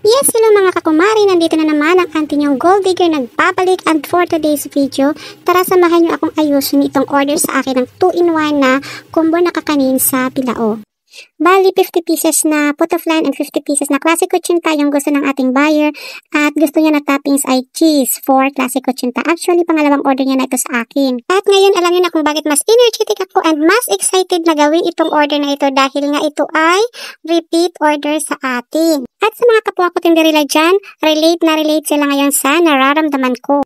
Yes, hello mga kakumari, nandito na naman ang auntie niyong Gold Digger nagbabalik, and for today's video, tara samahan niyo akong ayusin itong order sa akin ng 2-in-1 na combo na kakanin sa Bilao. Bali, 50 pieces na pot of land and 50 pieces na classic kutsinta yung gusto ng ating buyer, at gusto niya na toppings ay cheese for classic kutsinta. Actually, pangalawang order niya na ito sa akin. At ngayon, alam niyo na kung bakit mas energetic ako and mas excited na gawin itong order na ito dahil nga ito ay repeat order sa atin. At sa mga kapwa ko tinderila dyan, relate na relate sila ngayon sa nararamdaman ko.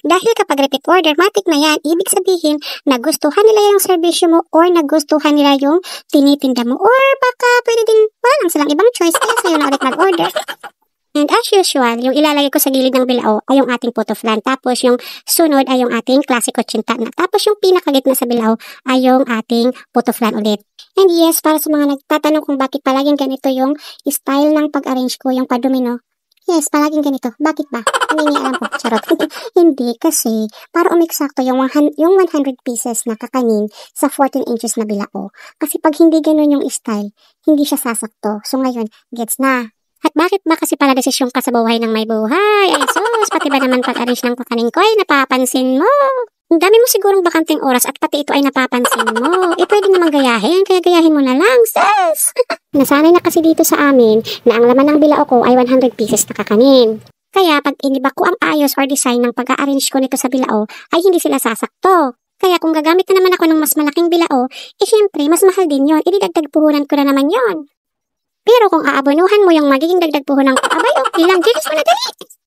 Dahil kapag repeat order, matik na yan. Ibig sabihin, nagustuhan nila yung servisyo mo or nagustuhan nila yung tinitinda mo. Or baka pwede din, wala lang silang ibang choice, kaya sa'yo na ulit mag-order. And as usual, yung ilalagay ko sa gilid ng bilao ay yung ating pot of land. Tapos yung sunod ay yung ating classic kutsinta na. Tapos yung pinakagitna sa bilao ay yung ating pot of land ulit. And yes, para sa mga nagtatanong kung bakit palaging ganito yung style ng pag-arrange ko, yung padumino. Yes, palaging ganito. Bakit ba? Hindi niya alam po. Charot. Hindi, kasi para umiksakto yung 100 pieces na kakanin sa 14 inches na bilao. Kasi pag hindi ganun yung style, hindi siya sasakto. So ngayon, gets na. At bakit ba kasi pala desisyon ka sa buhay ng may buhay? Ay sus, pati ba naman pag-arrange ng kakanin ko ay napapansin mo? Ang dami mo sigurong bakanting oras at pati ito ay napapansin mo. Eh pwede namang gayahin, kaya gayahin mo na lang, sis! Nasanay na kasi dito sa amin na ang laman ng bilao ko ay 100 pieces na kakanin. Kaya pag iniba ko ang ayos or design ng pag-a-arrange ko nito sa bilao, ay hindi sila sasakto. Kaya kung gagamit na naman ako ng mas malaking bilao, eh syempre mas mahal din yon, ididagdag puhunan ko na naman yon. Pero kung aabonuhan mo yung magiging dagdag puhunan ko, abay okay lang, dilis mo na dali!